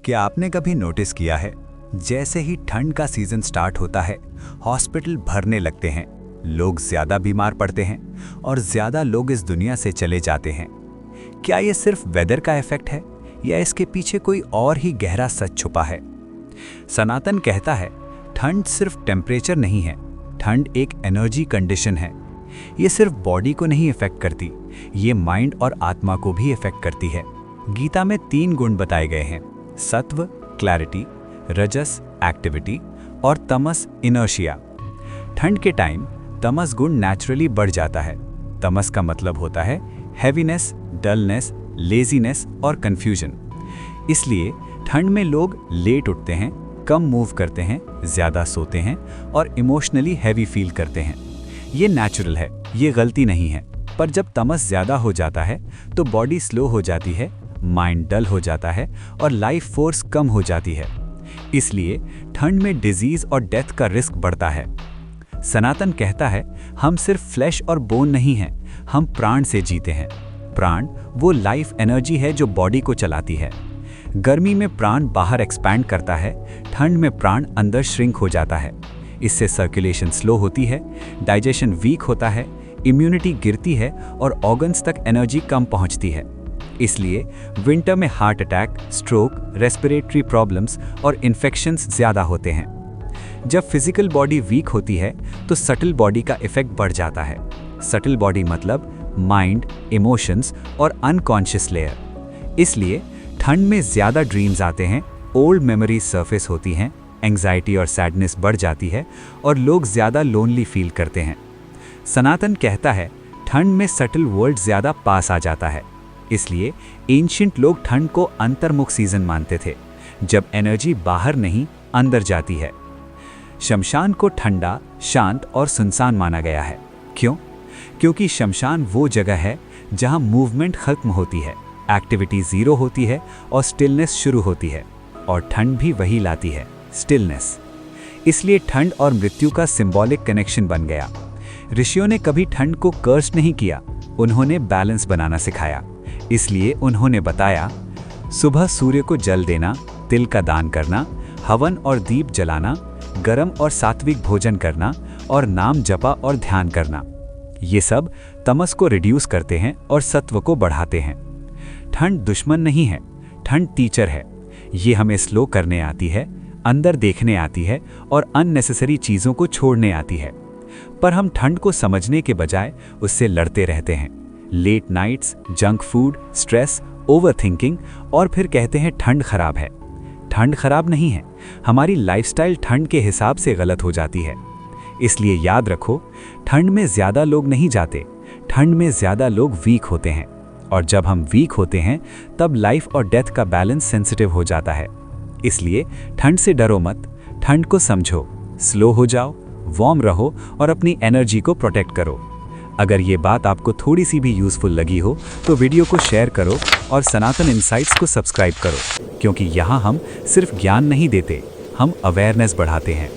क्या आपने कभी नोटिस किया है, जैसे ही ठंड का सीजन स्टार्ट होता है, हॉस्पिटल भरने लगते हैं, लोग ज्यादा बीमार पड़ते हैं और ज्यादा लोग इस दुनिया से चले जाते हैं। क्या ये सिर्फ वेदर का इफेक्ट है या इसके पीछे कोई और ही गहरा सच छुपा है? सनातन कहता है, ठंड सिर्फ टेम्परेचर नहीं है, ठंड एक एनर्जी कंडीशन है। ये सिर्फ बॉडी को नहीं इफेक्ट करती, ये माइंड और आत्मा को भी इफेक्ट करती है। गीता में 3 गुण बताए गए हैं: सत्व क्लैरिटी, रजस एक्टिविटी और तमस इनर्शिया। ठंड के टाइम तमस गुण नेचुरली बढ़ जाता है। तमस का मतलब होता है हैवीनेस, डलनेस, लेजीनेस और कंफ्यूजन। इसलिए ठंड में लोग लेट उठते हैं, कम मूव करते हैं, ज़्यादा सोते हैं और इमोशनली हैवी फील करते हैं। ये नेचुरल है, ये गलती नहीं है। पर जब तमस ज़्यादा हो जाता है तो बॉडी स्लो हो जाती है, माइंड डल हो जाता है और लाइफ फोर्स कम हो जाती है। इसलिए ठंड में डिजीज और डेथ का रिस्क बढ़ता है। सनातन कहता है, हम सिर्फ फ्लैश और बोन नहीं हैं, हम प्राण से जीते हैं। प्राण वो लाइफ एनर्जी है जो बॉडी को चलाती है। गर्मी में प्राण बाहर एक्सपैंड करता है, ठंड में प्राण अंदर श्रिंक हो जाता है। इससे सर्कुलेशन स्लो होती है, डाइजेशन वीक होता है, इम्यूनिटी गिरती है और ऑर्गन्स तक एनर्जी कम पहुंचती है। इसलिए विंटर में heart attack, stroke, respiratory problems और इन्फेक्शंस ज़्यादा होते हैं। जब फिजिकल बॉडी वीक होती है तो सटल बॉडी का इफेक्ट बढ़ जाता है। सटल बॉडी मतलब माइंड, इमोशंस और अनकॉन्शियस लेयर। इसलिए ठंड में ज़्यादा ड्रीम्स आते हैं, ओल्ड मेमोरीज सरफेस होती हैं, एंग्जाइटी और सैडनेस बढ़ जाती है और लोग ज़्यादा लोनली फील करते हैं। सनातन कहता है, ठंड में सटल वर्ल्ड ज़्यादा पास आ जाता है। इसलिए एंशिएंट लोग ठंड को अंतर्मुख सीजन मानते थे, जब एनर्जी बाहर नहीं अंदर जाती है। शमशान को ठंडा, शांत और सुनसान माना गया है। क्यों? क्योंकि शमशान वो जगह है जहां मूवमेंट खत्म होती है, एक्टिविटी ज़ीरो होती है और स्टिलनेस शुरू होती है। और ठंड भी वही लाती है, स्टिलनेस। इसलिए ठंड और मृत्यु का सिंबॉलिक कनेक्शन बन गया। ऋषियों ने कभी ठंड को कर्स नहीं किया, उन्होंने बैलेंस बनाना सिखाया। इसलिए उन्होंने बताया, सुबह सूर्य को जल देना, तिल का दान करना, हवन और दीप जलाना, गरम और सात्विक भोजन करना और नाम जपा और ध्यान करना। ये सब तमस को रिड्यूस करते हैं और सत्व को बढ़ाते हैं। ठंड दुश्मन नहीं है, ठंड टीचर है। ये हमें स्लो करने आती है, अंदर देखने आती है और अननेसेसरी चीज़ों को छोड़ने आती है। पर हम ठंड को समझने के बजाय उससे लड़ते रहते हैं। Late nights, junk food, stress, overthinking और फिर कहते हैं ठंड खराब है। ठंड खराब नहीं है, हमारी लाइफस्टाइल ठंड के हिसाब से गलत हो जाती है। इसलिए याद रखो, ठंड में ज़्यादा लोग नहीं जाते, ठंड में ज़्यादा लोग वीक होते हैं। और जब हम वीक होते हैं तब लाइफ और डेथ का बैलेंस सेंसिटिव हो जाता है। इसलिए ठंड से डरो मत, ठंड को समझो, स्लो हो जाओ, वार्म रहो और अपनी एनर्जी को प्रोटेक्ट करो। अगर ये बात आपको थोड़ी सी भी यूज़फुल लगी हो तो वीडियो को शेयर करो और सनातन इनसाइट्स को सब्सक्राइब करो, क्योंकि यहाँ हम सिर्फ ज्ञान नहीं देते, हम अवेयरनेस बढ़ाते हैं।